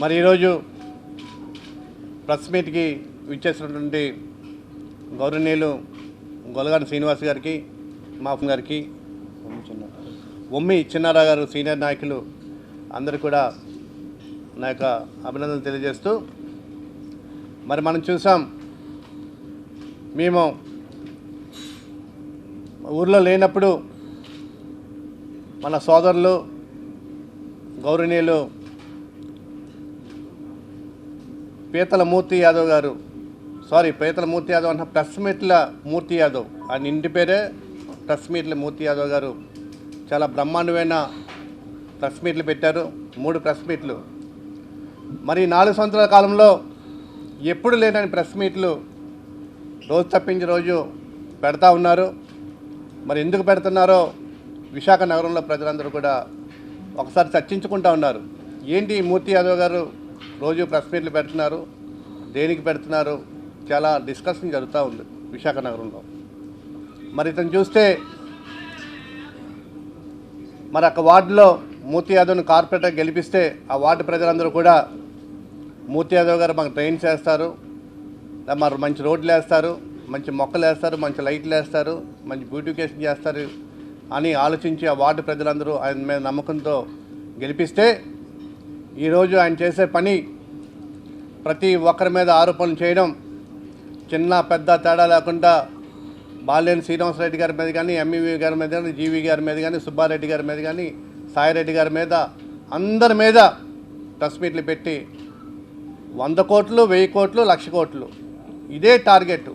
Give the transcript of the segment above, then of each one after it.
మరి ఈరోజు ప్రెస్ మీట్కి విచ్చేసినటువంటి గౌరవనీయులు గొల్లగాని శ్రీనివాస్ గారికి, మాఫ్ గారికి, ఒమ్మి చిన్నారావు గారు సీనియర్ నాయకులు అందరికీ కూడా నా యొక్క అభినందనలు తెలియజేస్తూ, మరి మనం చూసాం, మేము ఊర్లో లేనప్పుడు మన సోదరులు గౌరవనీయులు పీతల మూర్తి యాదవ్ గారు, పీతల మూర్తి యాదవ్ అంటే ప్రెస్ మీట్ల మూర్తి యాదవ్, ఆయన ఇంటి పేరే ప్రెస్ మీట్ల మూర్తి యాదవ్ గారు చాలా బ్రహ్మాండమైన ప్రెస్ మీట్లు పెట్టారు, 3 ప్రెస్ మీట్లు. మరి 4 సంవత్సరాల కాలంలో ఎప్పుడు లేనని ప్రెస్ మీట్లు రోజు తప్పించి రోజు పెడతా ఉన్నారు. మరి ఎందుకు పెడుతున్నారో విశాఖ నగరంలో ప్రజలందరూ కూడా ఒకసారి చర్చించుకుంటూ ఉన్నారు. ఏంటి మూర్తి యాదవ్ గారు రోజు ప్రెస్ మీట్లు పెడుతున్నారు, దేనికి పెడుతున్నారు, చాలా డిస్కషన్ జరుగుతూ ఉంది విశాఖ నగరంలో. మరి ఇతను చూస్తే మరి ఒక వార్డులో మూర్తి యాదవ్ని కార్పొరేటర్ గెలిపిస్తే ఆ వార్డు ప్రజలందరూ కూడా మూర్తి యాదవ్ గారు మాకు ట్రైన్ చేస్తారు, మరి మంచి రోడ్లు వేస్తారు, మంచి మొక్కలు వేస్తారు, మంచి లైట్లు వేస్తారు, మంచి బ్యూటిఫికేషన్ చేస్తారు అని ఆలోచించి ఆ వార్డు ప్రజలందరూ ఆయన మీద నమ్మకంతో గెలిపిస్తే, ఈరోజు ఆయన చేసే పని ప్రతి ఒక్కరి మీద ఆరోపణలు చేయడం, చిన్న పెద్ద తేడా లేకుండా బాలినేని శ్రీనివాసరెడ్డి గారి మీద కానీ, ఎంఈవి గారి మీద కానీ, జీవి గారి మీద కానీ, సుబ్బారెడ్డి గారి మీద కానీ, సాయిరెడ్డి గారి మీద, అందరి మీద ప్రెస్ మీట్లు పెట్టి 100 కోట్లు, 1000 కోట్లు, 1,00,000 కోట్లు ఇదే టార్గెట్,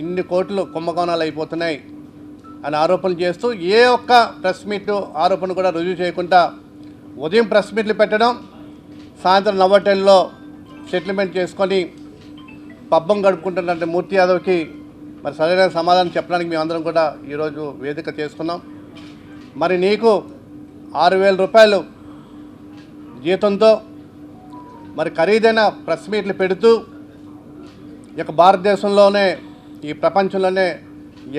ఇన్ని కోట్లు కుంభకోణాలు అయిపోతున్నాయి అని ఆరోపణలు చేస్తూ ఏ ఒక్క ప్రెస్ మీట్ ఆరోపణ కూడా రుజువు చేయకుండా ఉదయం ప్రెస్ మీట్లు పెట్టడం, సాయంత్రం నవ్వటెల్లో సెటిల్మెంట్ చేసుకొని పబ్బం గడుపుకుంటున్నట్టు మూర్తి యాదవ్కి మరి సరైన సమాధానం చెప్పడానికి మేమందరం కూడా ఈరోజు వేదిక చేసుకున్నాం. మరి నీకు 6,000 రూపాయలు జీతంతో మరి ఖరీదైన ప్రెస్ మీట్లు పెడుతూ ఇక భారతదేశంలోనే ఈ ప్రపంచంలోనే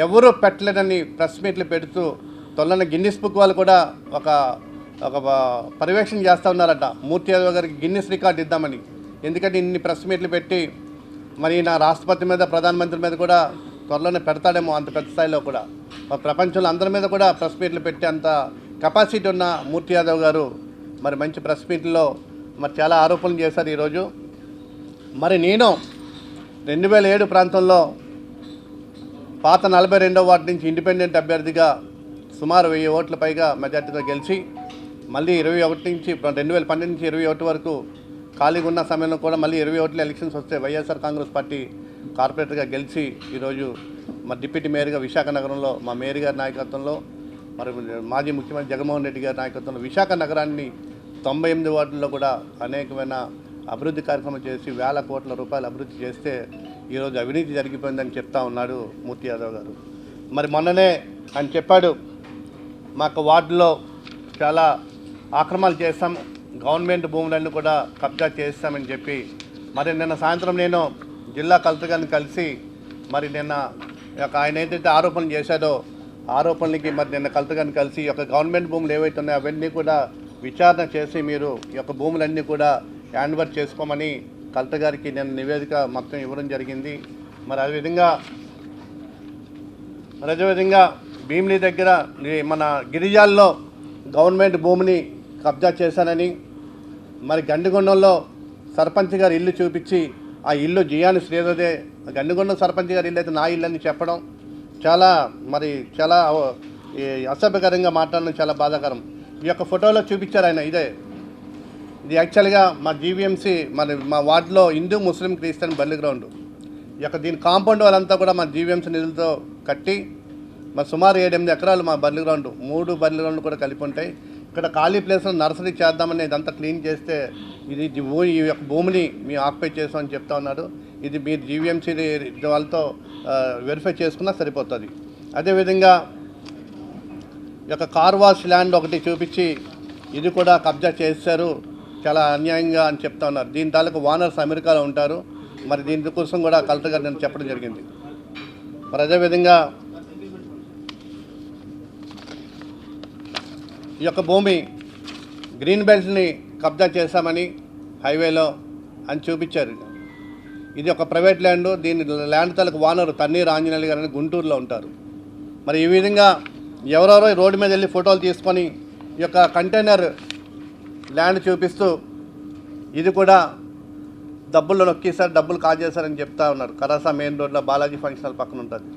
ఎవరు పెట్టలేదని ప్రెస్ మీట్లు పెడుతూ తొలన గిన్నిస్ బుక్ వాళ్ళు కూడా ఒక పర్యవేక్షణ చేస్తూ ఉన్నారట. మూర్తి యాదవ్ గారికి గిన్నిస్ రికార్డు ఇద్దామని, ఎందుకంటే ఇన్ని ప్రెస్ మీట్లు పెట్టి మరి నా రాష్ట్రపతి మీద, ప్రధానమంత్రి మీద కూడా త్వరలోనే పెడతాడేమో, అంత పెద్ద స్థాయిలో కూడా ప్రపంచంలో అందరి మీద కూడా ప్రెస్ మీట్లు పెట్టే అంత కెపాసిటీ ఉన్న మూర్తి యాదవ్ గారు మరి మంచి ప్రెస్ మీట్లో మరి చాలా ఆరోపణలు చేశారు ఈరోజు. మరి నేను 2007 ప్రాంతంలో పాత 42వ వార్డు నుంచి ఇండిపెండెంట్ అభ్యర్థిగా సుమారు 1000 ఓట్ల పైగా మెజార్టీతో గెలిచి, మళ్ళీ 21 నుంచి 2012 నుంచి 21 వరకు ఖాళీగా ఉన్న సమయంలో కూడా మళ్ళీ 20 ఓట్ల ఎలక్షన్స్ వస్తే వైఎస్ఆర్ కాంగ్రెస్ పార్టీ కార్పొరేటర్గా గెలిచి ఈరోజు మరి డిప్యూటీ మేయర్గా విశాఖ నగరంలో మా మేయర్ గారి నాయకత్వంలో, మరి మాజీ ముఖ్యమంత్రి జగన్మోహన్ రెడ్డి గారి నాయకత్వంలో విశాఖ నగరాన్ని 98 వార్డుల్లో కూడా అనేకమైన అభివృద్ధి కార్యక్రమం చేసి 1,000 కోట్ల రూపాయలు అభివృద్ధి చేస్తే ఈరోజు అవినీతి జరిగిపోయిందని చెప్తా ఉన్నాడు మూర్తి యాదవ్ గారు. మరి మొన్ననే ఆయన చెప్పాడు, మాకు వార్డులో చాలా ఆక్రమణలు చేస్తాం, గవర్నమెంట్ భూములన్నీ కూడా కబ్జా చేస్తామని చెప్పి, మరి నిన్న సాయంత్రం నేను జిల్లా కలెక్టర్ గారిని కలిసి మరి నిన్న ఆయన ఏదైతే ఆరోపణలు చేశాడో ఆరోపణలకి మరి నిన్న కలెక్టర్ గారిని కలిసి ఈ యొక్క గవర్నమెంట్ భూములు ఏవైతే ఉన్నాయో అవన్నీ కూడా విచారణ చేసి మీరు ఈ యొక్క భూములన్నీ కూడా హ్యాండ్ ఓవర్ చేసుకోమని కలెక్టర్ గారికి నేను నివేదిక మొత్తం ఇవ్వడం జరిగింది. మరి అదేవిధంగా భీమిలి దగ్గర మన గిరిజాల్లో గవర్నమెంట్ భూమిని కబ్జా చేశానని, మరి గండిగొండంలో సర్పంచ్ గారి ఇల్లు చూపించి ఆ ఇల్లు జియాని శ్రీధర్దే, గండిగొండం సర్పంచ్ గారి ఇల్లు అయితే నా ఇల్లు అని చెప్పడం చాలా అసభ్యకరంగా మాట్లాడడం చాలా బాధాకరం. ఈ యొక్క ఫోటోలో చూపించారు ఆయన, ఇది యాక్చువల్గా మా జీవీఎంసీ మా వార్డులో హిందూ, ముస్లిం, క్రిస్టియన్ బర్లీ గ్రౌండ్. ఈ యొక్క దీని కాంపౌండ్ వాళ్ళంతా కూడా మా జీవీఎంసీ నిధులతో కట్టి మరి సుమారు 7-8 ఎకరాలు మా బర్లీ గ్రౌండ్, 3 బర్లీ గ్రౌండ్లు కూడా కలిపి ఉంటాయి. ఇక్కడ ఖాళీ ప్లేస్లో నర్సరీ చేద్దామని ఇదంతా క్లీన్ చేస్తే ఈ యొక్క భూమిని మేము ఆక్యుపై చేస్తామని చెప్తా ఉన్నాడు. ఇది మీరు జీవీఎంసీ వాళ్ళతో వెరిఫై చేసుకున్నా సరిపోతుంది. అదేవిధంగా ఈ యొక్క కార్ వాష్ ల్యాండ్ ఒకటి చూపించి ఇది కూడా కబ్జా చేశారు చాలా అన్యాయంగా అని చెప్తా ఉన్నారు. దీని తాలూకు ఓనర్స్ అమెరికాలో ఉంటారు. మరి దీనికోసం కూడా కలెక్టర్ గారు నేను చెప్పడం జరిగింది. మరి అదేవిధంగా ఈ యొక్క భూమి గ్రీన్ బెల్ట్ని కబ్జా చేశామని హైవేలో అని చూపించారు. ఇది ఒక ప్రైవేట్ ల్యాండ్. దీని ల్యాండ్ తాలూకు ఓనర్ తన్నీరు ఆంజనేయులు గారు అని గుంటూరులో ఉంటారు. మరి ఈ విధంగా ఎవరెవరో రోడ్డు మీద వెళ్ళి ఫోటోలు తీసుకొని ఈ యొక్క కంటైనర్ ల్యాండ్ చూపిస్తూ ఇది కూడా డబ్బుల్లో నొక్కేశారు, డబ్బులు కాజేశారని చెప్తా ఉన్నారు. కరాసా మెయిన్ రోడ్లో బాలాజీ ఫంక్షన్ హాల్ పక్కన ఉంటుంది.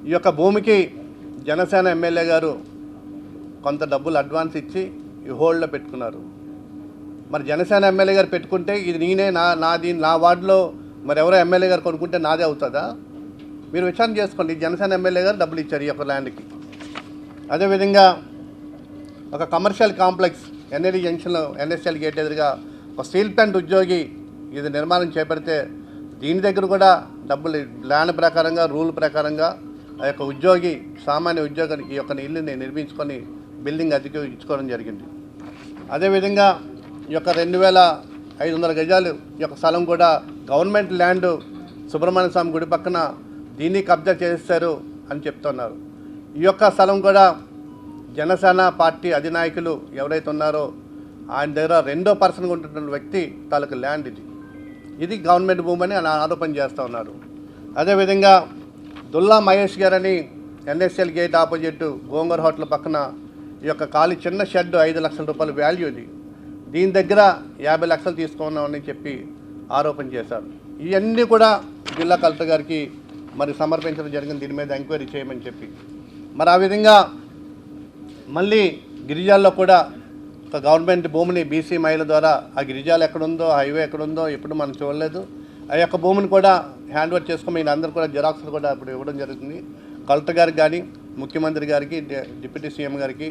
ఈ యొక్క భూమికి జనసేన ఎమ్మెల్యే గారు కొంత డబ్బులు అడ్వాన్స్ ఇచ్చి ఈ హోల్డ్లో పెట్టుకున్నారు. మరి జనసేన ఎమ్మెల్యే గారు పెట్టుకుంటే ఇది నేనే నా వార్డులో మరి ఎవరో ఎమ్మెల్యే గారు కొనుక్కుంటే నాదే అవుతుందా? మీరు విచారణ చేసుకోండి. జనసేన ఎమ్మెల్యే గారు డబ్బులు ఇచ్చారు ఈ యొక్క ల్యాండ్కి. అదేవిధంగా ఒక కమర్షియల్ కాంప్లెక్స్ ఎన్ఏడి జంక్షన్లో ఎన్ఎస్ఎల్ గేట్ ఎదురుగా ఒక స్టీల్ ప్లాంట్ ఉద్యోగి ఇది నిర్మాణం చేపడితే దీని దగ్గర కూడా డబ్బులు ల్యాండ్ ప్రకారంగా రూల్ ప్రకారంగా ఆ యొక్క ఉద్యోగి సామాన్య ఉద్యోగానికి ఈ యొక్క ఇల్లుని నిర్మించుకొని బిల్డింగ్ అద్దెకి ఇచ్చుకోవడం జరిగింది. అదేవిధంగా ఈ యొక్క 2500 గజాలు ఈ యొక్క స్థలం కూడా గవర్నమెంట్ ల్యాండ్ సుబ్రహ్మణ్య స్వామి గుడి పక్కన దీన్ని కబ్జా చేస్తారు అని చెప్తున్నారు. ఈ యొక్క స్థలం కూడా జనసేన పార్టీ అధినాయకులు ఎవరైతే ఉన్నారో ఆయన దగ్గర రెండో పర్సన్గా ఉంటున్న వ్యక్తి తాలూకు ల్యాండ్ ఇది గవర్నమెంట్ భూమి అని ఆయన ఆరోపణ చేస్తూ ఉన్నారు. అదేవిధంగా దుల్లా మహేష్ గారని ఎన్ఎస్ఎల్ గేట్ ఆపోజిట్ గోంగూర హోటల్ పక్కన ఈ యొక్క ఖాళీ చిన్న షెడ్ 5 లక్షల రూపాయల వాల్యూ ఇది. దీని దగ్గర 50 లక్షలు తీసుకున్నామని చెప్పి ఆరోపణ చేశారు. ఇవన్నీ కూడా జిల్లా కలెక్టర్ గారికి మరి సమర్పించడం జరిగింది, దీని మీద ఎంక్వైరీ చేయమని చెప్పి. మరి ఆ విధంగా మళ్ళీ గిరిజాల్లో కూడా ఒక గవర్నమెంట్ భూమిని బీసీ మహిళ ద్వారా ఆ గిరిజాలు ఎక్కడుందో హైవే ఎక్కడుందో ఇప్పుడు మనం చూడలేదు. ఆ యొక్క భూమిని కూడా హ్యాండ్ ఓవర్ చేసుకుని మీరు అందరూ కూడా జిరాక్స్లు కూడా ఇప్పుడు ఇవ్వడం జరుగుతుంది. కలెక్టర్ గారికి కానీ ముఖ్యమంత్రి గారికి డిప్యూటీ సీఎం గారికి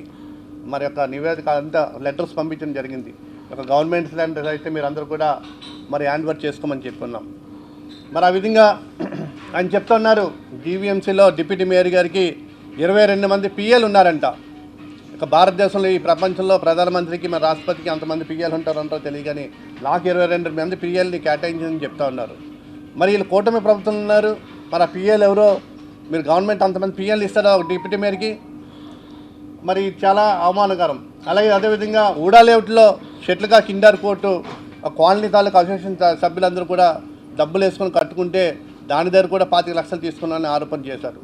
మరి యొక్క నివేదిక అంతా లెటర్స్ పంపించడం జరిగింది. ఒక గవర్నమెంట్ ల్యాండ్ అయితే మీరు అందరూ కూడా మరి హ్యాండ్ ఓవర్ చేసుకోమని చెప్పుకున్నాం. మరి ఆ విధంగా ఆయన చెప్తున్నారు జీవీఎంసీలో డిప్యూటీ మేయర్ గారికి 22 మంది పిఏలు ఉన్నారంట. ఇక భారతదేశంలో ఈ ప్రపంచంలో ప్రధానమంత్రికి మరి రాష్ట్రపతికి అంతమంది పిఏలు ఉంటారంటారో తెలియదు, కానీ నాకు 22 మంది పిఏలని కేటాయించని చెప్తా ఉన్నారు. మరి వీళ్ళు కూటమి ప్రభుత్వం ఉన్నారు, మరి ఆ పిఏలు ఎవరో మీరు గవర్నమెంట్ అంతమంది పిఏలు ఇస్తారా ఒక డిప్యూటీ మేయర్కి? మరి చాలా అవమానకరం. అలాగే అదేవిధంగా ఊడా లేఅవుట్లో షెట్లుగా కిండర్ కోర్టు కాలనీ తాలూకు అసోసియేషన్ సభ్యులందరూ కూడా డబ్బులు వేసుకొని కట్టుకుంటే దాని దగ్గర కూడా 25 లక్షలు తీసుకున్నారని ఆరోపణ చేశారు.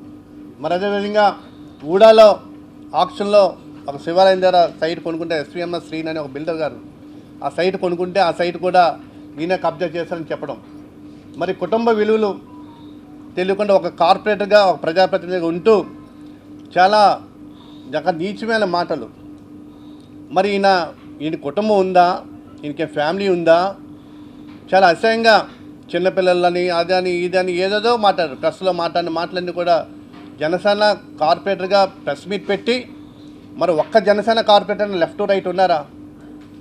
మరి అదేవిధంగా ఊడాలో ఆక్షన్లో ఒక శివాలయం దగ్గర సైట్ కొనుక్కుంటే ఎస్పీఎంఎస్ శ్రీన్ అనే ఒక బిల్డర్ గారు ఆ సైట్ కొనుక్కుంటే ఆ సైట్ కూడా ఈయన కబ్జా చేశారని చెప్పడం. మరి కుటుంబ విలువలు తెలియకుండా ఒక కార్పొరేటర్గా ఒక ప్రజాప్రతినిధిగా ఉంటూ చాలా నీచమైన మాటలు. మరి ఈయన కుటుంబం ఉందా, ఈయనకి ఫ్యామిలీ ఉందా? చాలా అసహ్యంగా చిన్నపిల్లలని అదని ఇదని ఏదేదో మాట్లాడారు. ప్రెస్లో మాట్లాడిన మాటలన్నీ కూడా జనసేన కార్పొరేటర్గా ప్రెస్ మీట్ పెట్టి మరి ఒక్క జనసేన కార్పొరేటర్ లెఫ్ట్ రైట్ ఉన్నారా?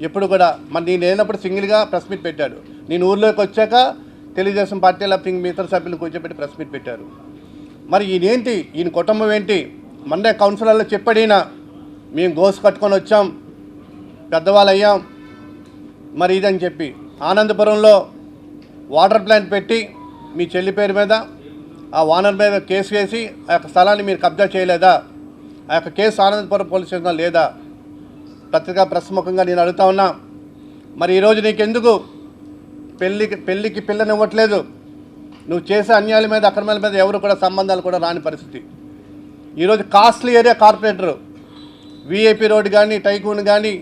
ఎప్పుడు కూడా మరి నేను లేనప్పుడు సింగిల్గా ప్రెస్ మీట్ పెట్టాడు. నేను ఊర్లోకి వచ్చాక తెలుగుదేశం పార్టీలో మిగతా సభ్యులు కూర్చోబెట్టి ప్రెస్ మీట్ పెట్టారు. మరి ఈయనేంటి, ఈయన కుటుంబం ఏంటి? మొన్నే కౌన్సిలర్లో చెప్పాడినా మేము గోసు కట్టుకొని వచ్చాం, పెద్దవాళ్ళు అయ్యాం మరి ఇదని చెప్పి ఆనందపురంలో వాటర్ ప్లాంట్ పెట్టి మీ చెల్లి పేరు మీద ఆ ఓనర్ మీద కేసు వేసి ఆ యొక్క స్థలాన్ని మీరు కబ్జా చేయలేదా? ఆ యొక్క కేసు ఆనందపురం పోలీస్ స్టేషన్లో లేదా? పత్రికా ప్రముఖంగా నేను అడుగుతా ఉన్నా. మరి ఈరోజు నీకెందుకు పెళ్ళికి పిల్లనివ్వట్లేదు? నువ్వు చేసే అన్యాయాల మీద అక్రమాల మీద ఎవరు కూడా సంబంధాలు కూడా రాని పరిస్థితి. ఈరోజు costly area corporator VIP road కానీ టైకూన్ కానీ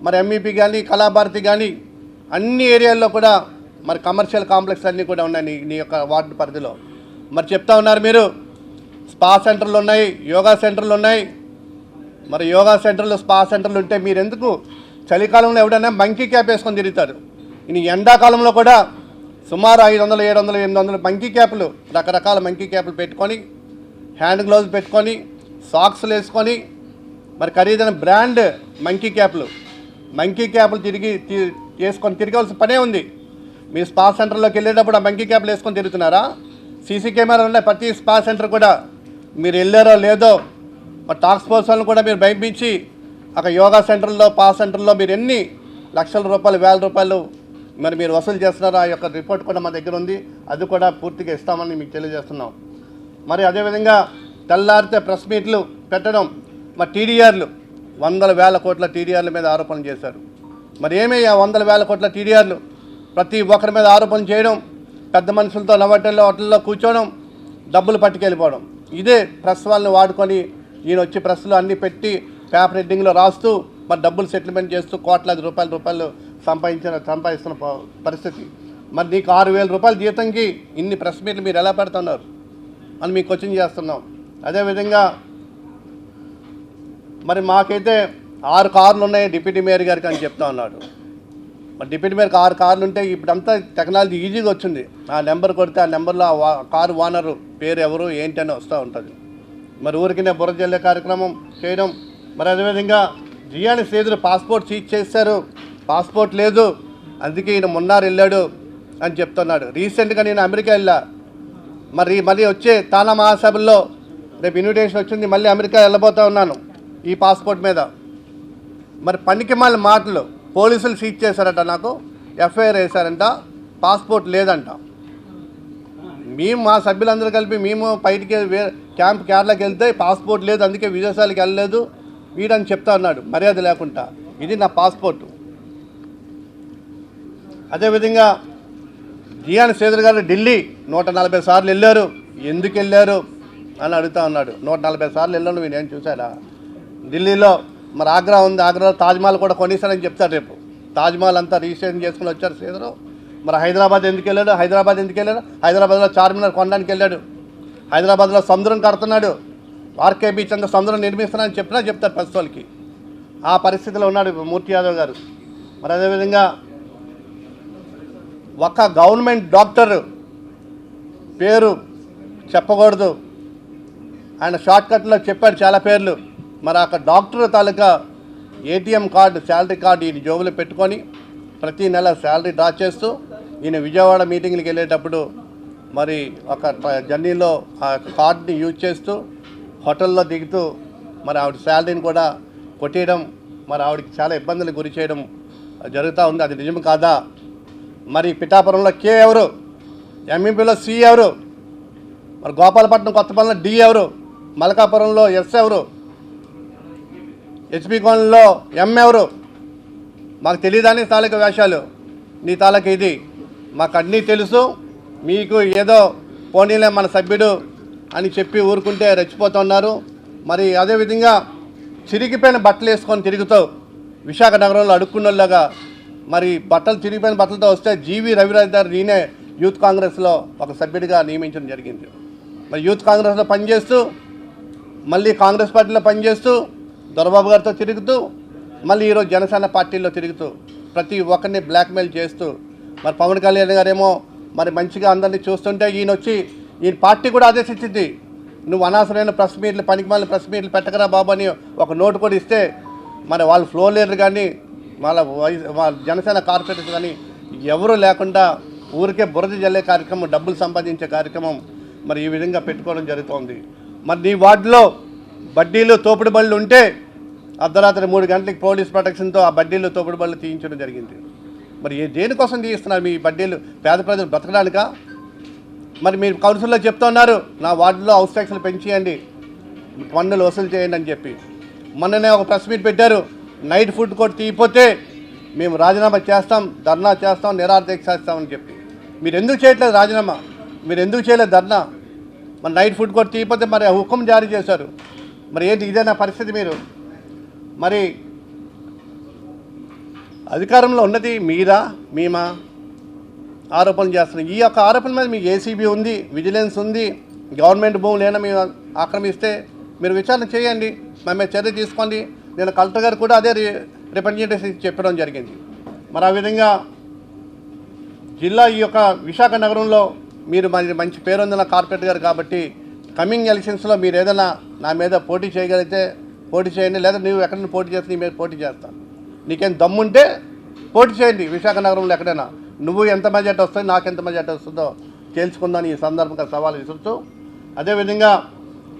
మరి ఎంఈపీ కానీ కళాభారతి కానీ అన్ని ఏరియాల్లో కూడా మరి కమర్షియల్ కాంప్లెక్స్ అన్నీ కూడా ఉన్నాయి నీ యొక్క వార్డు పరిధిలో. మరి చెప్తా ఉన్నారు మీరు స్పా సెంటర్లు ఉన్నాయి, యోగా సెంటర్లు ఉన్నాయి. మరి యోగా సెంటర్లు స్పా సెంటర్లు ఉంటే మీరు ఎందుకు చలికాలంలో ఎవడైనా మంకీ క్యాప్ వేసుకొని తిరుగుతారు? ఈ ఎండాకాలంలో కూడా సుమారు 500, 700, 800 మంకీ క్యాపులు రకరకాల మంకీ క్యాపులు పెట్టుకొని హ్యాండ్ గ్లౌజ్ పెట్టుకొని సాక్స్లు వేసుకొని మరి ఖరీదైన బ్రాండ్ మంకీ క్యాపులు వేసుకొని తిరగాల్సిన పనే ఉంది. మీ స్పా సెంటర్లోకి వెళ్ళేటప్పుడు ఆ మంకీ క్యాప్లు వేసుకొని తిరుగుతున్నారా? సీసీ కెమెరాలు ఉన్నాయి ప్రతి స్పా సెంటర్ కూడా. మీరు వెళ్ళారో లేదో మరి టాస్క్ ఫోర్స్ వాళ్ళని కూడా మీరు భయపించి అక్కడ యోగా సెంటర్లో స్పా సెంటర్లో మీరు ఎన్ని లక్షల రూపాయలు 1000 రూపాయలు మరి మీరు వసూలు చేస్తున్నారో ఆ యొక్క రిపోర్ట్ కూడా మా దగ్గర ఉంది. అది కూడా పూర్తిగా ఇస్తామని మీకు తెలియజేస్తున్నాం. మరి అదేవిధంగా తెల్లారితే ప్రెస్ మీట్లు పెట్టడం, మరి టీడీఆర్లు 100,000 కోట్ల టీడీఆర్ల మీద ఆరోపణలు చేశారు. మరి ఏమయ్యా 100,000 కోట్ల టీడీఆర్లు ప్రతి ఒక్కరి మీద ఆరోపణలు చేయడం, పెద్ద మనుషులతో హోటల్లో కూర్చోవడం, డబ్బులు పట్టుకెళ్ళిపోవడం. ఇదే ప్రెస్ వాళ్ళని వాడుకొని ఈయన వచ్చి ప్రెస్లో అన్నీ పెట్టి పేపర్ హెడ్డింగ్లో రాస్తూ మరి డబ్బులు సెటిల్మెంట్ చేస్తూ కోట్లాది రూపాయలు సంపాదిస్తున్న పరిస్థితి. మరి నీకు 6,000 రూపాయల జీతంకి ఇన్ని ప్రెస్ మీట్లు మీరు ఎలా పెడుతున్నారు అని మీకు క్వశ్చన్ చేస్తున్నాం. అదేవిధంగా మరి మాకైతే 6 కార్లు ఉన్నాయి డిప్యూటీ మేయర్ గారికి అని చెప్తా ఉన్నాడు. మరి డిప్యూటీ మేయర్కి 6 కార్లు ఉంటే ఇప్పుడంతా టెక్నాలజీ ఈజీగా వచ్చింది. ఆ నెంబర్ కొడితే ఆ నెంబర్లో ఆ కారు ఓనరు పేరు ఎవరు ఏంటి అని వస్తూ ఉంటుంది. మరి ఊరికినే బుర్ర జల్లే కార్యక్రమం చేయడం. మరి అదేవిధంగా జియాని శ్రీధర్ పాస్పోర్ట్ సీజ్ చేశారు, పాస్పోర్ట్ లేదు, అందుకే ఈయన మున్నార్ వెళ్ళాడు అని చెప్తున్నాడు. రీసెంట్గా నేను అమెరికా వెళ్ళా. మళ్ళీ వచ్చే తానా మహాసభల్లో రేపు ఇన్విటేషన్ వచ్చింది, మళ్ళీ అమెరికా వెళ్ళబోతూ ఉన్నాను ఈ పాస్పోర్ట్ మీద. మరి పనికిమాలిన మాటలు, పోలీసులు సీజ్ చేశారట, నాకు ఎఫ్ఐఆర్ వేశారంట, పాస్పోర్ట్ లేదంట. మేము మా సభ్యులందరూ కలిపి మేము బయటికి క్యాంప్ కేరళకి వెళ్తే పాస్పోర్ట్ లేదు, అందుకే విదేశాలకు వెళ్ళలేదు వీడని చెప్తా ఉన్నాడు మర్యాద లేకుండా. ఇది నా పాస్పోర్టు. అదేవిధంగా జియాని శ్రీధర్ గారు ఢిల్లీ 140 సార్లు వెళ్ళారు, ఎందుకు వెళ్ళారు అని అడుగుతా ఉన్నాడు. 140 సార్లు వెళ్ళాను నేను ఏం చూశాడా? ఢిల్లీలో మరి ఆగ్రా ఉంది, ఆగ్రాలో తాజ్మహల్ కూడా కొనేసానని చెప్తాడు రేపు. తాజ్మహల్ అంతా రిజిస్ట్రేషన్ చేసుకుని వచ్చారు శ్రీధరు. మరి హైదరాబాద్ ఎందుకు వెళ్ళాడు? హైదరాబాద్లో చార్మినార్ కొనడానికి వెళ్ళాడు. హైదరాబాద్లో సముద్రం కడుతున్నాడు, ఆర్కే బీచ్ అంతా సముద్రం నిర్మిస్తున్నానని చెప్తారు ప్రెస్ వాళ్ళకి. ఆ పరిస్థితిలో ఉన్నాడు మూర్తి యాదవ్ గారు. మరి అదేవిధంగా ఒక గవర్నమెంట్ డాక్టర్ పేరు చెప్పకూడదు, ఆయన షార్ట్కట్లో చెప్పాడు చాలా పేర్లు. మరి అక్కడ డాక్టర్ తాలూకా ఏటీఎం కార్డు, శాలరీ కార్డు ఈయన జోబులో పెట్టుకొని ప్రతి నెల శాలరీ డ్రా చేస్తూ ఈయన విజయవాడ మీటింగ్లకు వెళ్ళేటప్పుడు మరి ఒక జర్నీలో ఆ కార్డుని యూజ్ చేస్తూ హోటల్లో దిగుతూ మరి ఆవిడ శాలరీని కూడా కొట్టేయడం, మరి ఆవిడకి చాలా ఇబ్బందులు గురి చేయడం జరుగుతూ ఉంది. అది నిజం కాదా? మరి పిఠాపురంలో కే ఎవరు, ఎంఈపీలో సి ఎవరు, మరి గోపాలపట్నం కొత్తపల్లిలో డి ఎవరు, మలకాపురంలో ఎస్ ఎవరు, హెచ్పి కోణంలో ఎం ఎవరు? మాకు తెలియదాని తాలూకా వేషాలు, నీ తాలూకా ఇది మాకు అన్నీ తెలుసు. మీకు ఏదో పోనీలే మన సభ్యుడు అని చెప్పి ఊరుకుంటే రెచ్చిపోతున్నారు. మరి అదేవిధంగా చిరిగిపోయిన బట్టలు వేసుకొని తిరుగుతావు విశాఖ నగరంలో అడుక్కున్నలాగా. మరి చిరిగిపోయిన బట్టలతో వస్తే జీవి రవిరాజ్ గారు నేనే యూత్ కాంగ్రెస్లో ఒక సభ్యుడిగా నియమించడం జరిగింది. మరి యూత్ కాంగ్రెస్లో పనిచేస్తూ మళ్ళీ కాంగ్రెస్ పార్టీలో పనిచేస్తూ దొరబాబు గారితో తిరుగుతూ మళ్ళీ ఈరోజు జనసేన పార్టీలో తిరుగుతూ ప్రతి ఒక్కరిని బ్లాక్మెయిల్ చేస్తూ మరి పవన్ కళ్యాణ్ గారేమో మరి మంచిగా అందరినీ చూస్తుంటే ఈయన పార్టీ కూడా ఆదేశించింది, నువ్వు అనవసరమైన ప్రెస్ మీట్లు, పనికిమాలిన ప్రెస్ మీట్లు పెట్టకరా బాబు అని ఒక నోటు కూడా ఇస్తే మరి వాళ్ళ ఫ్లోర్ లీడర్ కానీ వాళ్ళ జనసేన కార్పొరేటర్స్ కానీ ఎవరూ లేకుండా ఊరికే బురద జల్లే కార్యక్రమం, డబ్బులు సంపాదించే కార్యక్రమం మరి ఈ విధంగా పెట్టుకోవడం జరుగుతోంది. మరి నీ వార్డులో బడ్డీలు తోపుడు బళ్ళు ఉంటే అర్ధరాత్రి 3 గంటలకి పోలీస్ ప్రొటెక్షన్తో ఆ బడ్డీలు తోపుడు బళ్ళు తీయించడం జరిగింది. మరి దేనికోసం తీయిస్తున్నారు మీ బడ్డీలు? పేద ప్రజలు బ్రతకడానికా? మరి మీరు కౌన్సిల్లో చెప్తున్నారు నా వార్డులో హౌస్ ట్యాక్స్లు పెంచేయండి, పన్నులు వసూలు చేయండి అని చెప్పి. మొన్ననే ఒక ప్రెస్ మీట్ పెట్టారు, నైట్ ఫుడ్ కోర్ట్ తీయపోతే మేము రాజీనామా చేస్తాం, ధర్నా చేస్తాం, నిరాహారదీక్ష చేస్తామని చెప్పి. మీరు ఎందుకు చేయట్లేదు రాజీనామా? మీరు ఎందుకు చేయలేదు ధర్నా? మరి నైట్ ఫుడ్ కోర్ట్ తీయపోతే మరి హుకుం జారీ చేశారు. మరి ఏంటి ఇదేనా పరిస్థితి? మీరు మరి అధికారంలో ఉన్నది మీరా మేమా? ఆరోపణలు చేస్తున్నారు. ఈ యొక్క ఆరోపణ మీద మీకు ఏసీబీ ఉంది, విజిలెన్స్ ఉంది, గవర్నమెంట్ భూములు ఏమైనా మేము ఆక్రమిస్తే మీరు విచారణ చేయండి, మేము చర్య తీసుకోండి. నేను కలెక్టర్ గారు కూడా అదే రిప్రజెంటేషన్ చెప్పడం జరిగింది. మరి ఆ విధంగా జిల్లా ఈ యొక్క విశాఖ నగరంలో మీరు మంచి పేరొందిన కార్పొరేటర్ గారు కాబట్టి కమింగ్ ఎలక్షన్స్లో మీరు ఏదైనా నా మీద పోటీ చేయగలిగితే పోటీ చేయండి, లేదా నువ్వు ఎక్కడైనా పోటీ చేస్తే నీ మీద పోటీ చేస్తాను. నీకేం దమ్ముంటే పోటీ చేయండి విశాఖ నగరంలో ఎక్కడైనా. నువ్వు ఎంత మెజార్టీ వస్తుంది, నాకు ఎంత మెజార్టీ వస్తుందో తేల్చుకుందని ఈ సందర్భంగా సవాలు విసురుతూ, అదేవిధంగా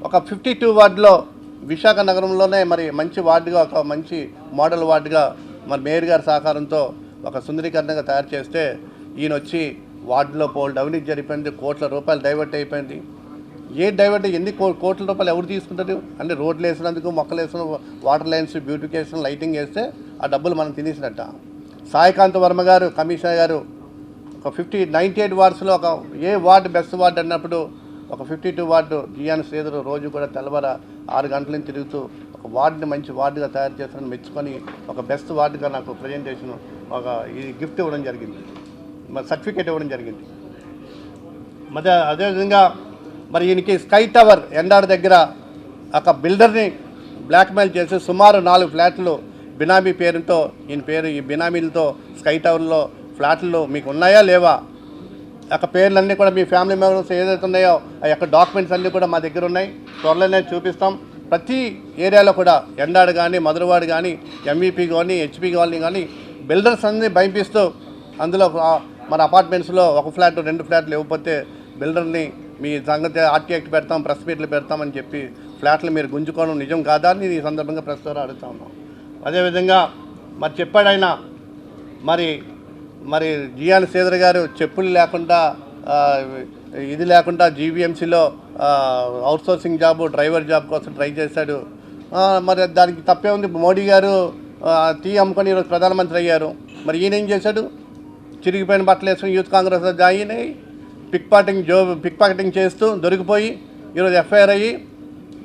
ఒక 52 వార్డులో విశాఖ నగరంలోనే మరి మంచి వార్డుగా, ఒక మంచి మోడల్ వార్డుగా మరి మేయర్ గారి సహకారంతో ఒక సుందరీకరణగా తయారు చేస్తే ఈయన వచ్చి వార్డులో పోల్డ్ అవినీతి జరిగిపోయింది, కోట్ల రూపాయలు డైవర్ట్ అయిపోయింది. డైవర్ట్ ఎన్ని కోట్ల రూపాయలు ఎవరు తీసుకుంటారు? అంటే రోడ్లు వేసినందుకు, మొక్కలు వేసిన, వాటర్ లైన్స్ బ్యూటిఫికేషన్, లైటింగ్ వేస్తే ఆ డబ్బులు మనం తినేసినట్ట. సాయికాంత్ వర్మ గారు కమిషనర్ గారు ఒక 98 వార్డ్స్లో ఒక ఏ వార్డు బెస్ట్ వార్డు అన్నప్పుడు ఒక 52 వార్డు జియాన్ శ్రీధర్ రోజు కూడా తెల్లవార 6 గంటల నుంచి తిరుగుతూ ఒక వార్డుని మంచి వార్డుగా తయారు చేస్తానని మెచ్చుకొని ఒక బెస్ట్ వార్డుగా నాకు ప్రజెంటేషన్ ఒక ఈ గిఫ్ట్ ఇవ్వడం జరిగింది, మరి సర్టిఫికేట్ ఇవ్వడం జరిగింది. మరి అదేవిధంగా మరి ఈయనకి స్కై టవర్ ఎండాడ దగ్గర ఒక బిల్డర్ని బ్లాక్మెయిల్ చేసి సుమారు 4 ఫ్లాట్లు బినామీ పేరుతో ఈ బినామీలతో స్కై టవర్లో ఫ్లాట్లు మీకు ఉన్నాయా లేవా, యొక్క పేర్లన్నీ కూడా మీ ఫ్యామిలీ మెంబర్స్ ఏదైతే ఉన్నాయో ఆ యొక్క డాక్యుమెంట్స్ అన్నీ కూడా మా దగ్గర ఉన్నాయి, త్వరలోనే చూపిస్తాం. ప్రతి ఏరియాలో కూడా ఎండాడు కానీ మధురవాడు కానీ ఎంవీపీ కానీ హెచ్పీ కాలనీ కానీ బిల్డర్స్ అన్నీ భయపిస్తూ అందులో మన అపార్ట్మెంట్స్లో 1 ఫ్లాట్ 2 ఫ్లాట్లు ఇవ్వకపోతే బిల్డర్ని మీ సంగతి ఆర్టీ యాక్ట్ పెడతాం, ప్రెస్ మీట్లు పెడతామని చెప్పి ఫ్లాట్లు మీరు గుంజుకోవడం నిజం కాదా అని ఈ సందర్భంగా ప్రెస్ ద్వారా అడుగుతా ఉన్నాం. అదేవిధంగా మరి చెప్పాడు ఆయన మరి జియాన్ శ్రీధర్ గారు చెప్పులు లేకుండా ఇది లేకుండా జీవీఎంసీలో అవుట్సోర్సింగ్ జాబ్ డ్రైవర్ జాబ్ కోసం ట్రై చేశాడు. మరి దానికి తప్పే ఉంది. మోడీ గారు టీ అమ్ముకొని ఈరోజు ప్రధానమంత్రి అయ్యారు. మరి ఈయన ఏం చేశాడు? చిరిగిపోయిన బట్టలు వేసుకుని యూత్ కాంగ్రెస్లో జాయిన్ అయ్యి పిక్ పాకెటింగ్ చేస్తూ దొరికిపోయి ఈరోజు ఎఫ్ఐఆర్ అయ్యి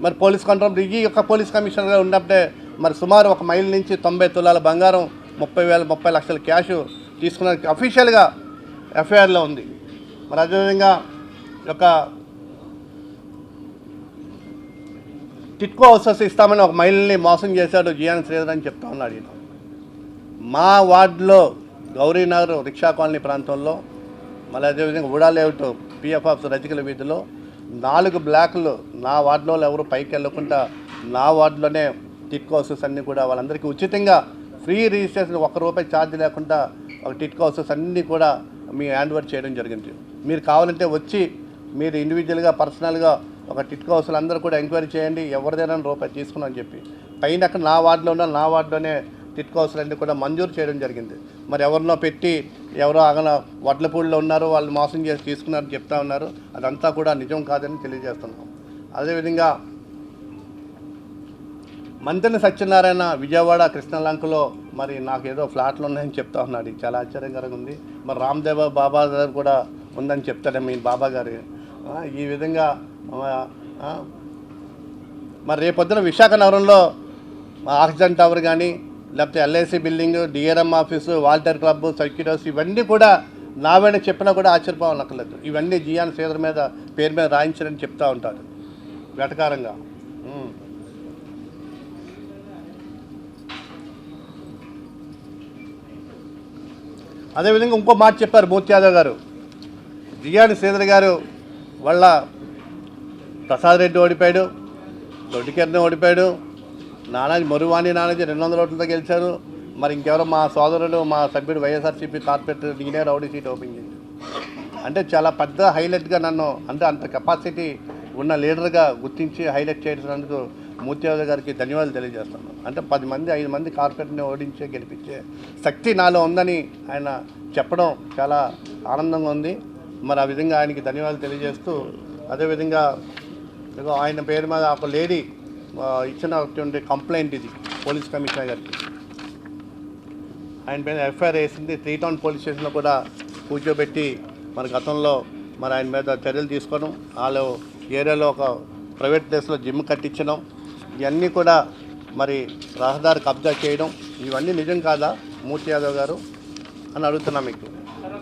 మరి పోలీస్ కంట్రోల్ ఈ యొక్క పోలీస్ కమిషనర్గా ఉన్నప్పుడే మరి సుమారు 1 మైల్ నుంచి 90 తులాల బంగారం 30 లక్షల క్యాష్ తీసుకున్న అఫీషియల్గా ఎఫ్ఐఆర్లో ఉంది. మరి అదేవిధంగా ఒక టిట్కో హౌసెస్ ఇస్తామని 1 మైల్ని మోసం చేశాడు జియాన్ శ్రీధర్ అని చెప్తా ఉన్నాడు ఈయన. మా వార్డులో గౌరీనగర్ రిక్షా కాలనీ ప్రాంతంలో మళ్ళీ అదేవిధంగా వుడా లేఅవుట్ పిఎఫ్ ఆఫ్స్ రజికల వీధిలో 4 బ్లాకులు నా వార్డులో ఎవరు పైకి వెళ్ళకుండా నా వార్డులోనే టిట్కో హౌసెస్ అన్నీ కూడా వాళ్ళందరికీ ఉచితంగా ఫ్రీ రిజిస్ట్రేషన్ 1 రూపాయి ఛార్జ్ లేకుండా ఒక టిట్కో హౌసెస్ అన్నీ కూడా మీ హ్యాండ్ ఓవర్ చేయడం జరిగింది. మీరు కావాలంటే వచ్చి మీరు ఇండివిజువల్గా పర్సనల్గా ఒక టిట్కో హౌస్లు అందరూ కూడా ఎంక్వైరీ చేయండి, ఎవరిదైనా రూపాయి తీసుకున్నాను చెప్పి పైన అక్కడ నా వార్డులోనే టిట్కో హౌస్లు అన్నీ కూడా మంజూరు చేయడం జరిగింది. మరి ఎవరినో పెట్టి ఎవరో అగన వడ్లపూడిలో ఉన్నారు వాళ్ళు మోసం చేసి తీసుకున్నారని చెప్తా ఉన్నారు. అదంతా కూడా నిజం కాదని తెలియజేస్తున్నాం. అదేవిధంగా మంత్రి సత్యనారాయణ విజయవాడ కృష్ణలంకలో మరి నాకు ఏదో ఫ్లాట్లు ఉన్నాయని చెప్తా ఉన్నాడు. చాలా ఆశ్చర్యకరంగా ఉంది. మరి రామ్దేవ్ బాబా గారు కూడా ఉందని చెప్తాడే మీ బాబా గారు. ఈ విధంగా మరి రేపొద్దున విశాఖ నగరంలో ఆక్సిజన్ టవర్ కానీ లేకపోతే LIC building, DRM office, Walter club, circuit house ఇవన్నీ కూడా నావేనా చెప్పినా కూడా ఆశ్చర్యపోవనక్కర్లేదు. ఇవన్నీ జియాన్ శ్రీధర్ మీద పేరు మీద రాయించారని చెప్తూ ఉంటారు వెటకారంగా. అదేవిధంగా ఇంకో మాట చెప్పారు మూర్తి యాదవ్ గారు. జియాన్ శ్రీధర్ గారు వాళ్ళ ప్రసాద్ రెడ్డి ఓడిపోయాడు, దొడ్డికెర్ని ఓడిపోయాడు, మరువాణి నానాజీ 200 ఓట్లతో గెలిచారు. మరి ఇంకెవరో మా సోదరుడు మా సభ్యుడు వైఎస్ఆర్సీపీ కార్పొరేటర్ నేనే రౌడీ సీట్ ఓపెన్ చేసి అంటే చాలా పెద్ద హైలైట్గా నన్ను అంటే అంత కెపాసిటీ ఉన్న లీడర్గా గుర్తించి హైలైట్ చేసినందుకు మూర్తి యాదవ్ గారికి ధన్యవాదాలు తెలియజేస్తున్నాను. అంటే 10 మంది 5 మంది కార్పొరేటర్ని ఓడించే గెలిపించే శక్తి నాలో ఉందని ఆయన చెప్పడం చాలా ఆనందంగా ఉంది. మరి ఆ విధంగా ఆయనకి ధన్యవాదాలు తెలియజేస్తూ అదేవిధంగా ఆయన పేరు మీద ఒక లేడీ ఇచ్చినటువంటి కంప్లైంట్ ఇది పోలీస్ కమిషనర్ గారికి. ఆయన మీద ఎఫ్ఐఆర్ వేసింది. 3 టౌన్ పోలీస్ స్టేషన్లో కూడా కూర్చోబెట్టి మన గతంలో మరి ఆయన మీద చర్యలు తీసుకోవడం, వాళ్ళు ఏరియాలో ఒక ప్రైవేట్ ప్లేస్లో జిమ్ కట్టించడం, ఇవన్నీ కూడా మరి రహదారి కబ్జా చేయడం, ఇవన్నీ నిజం కాదా మూర్తి యాదవ్ గారు అని అడుగుతున్నా మీకు.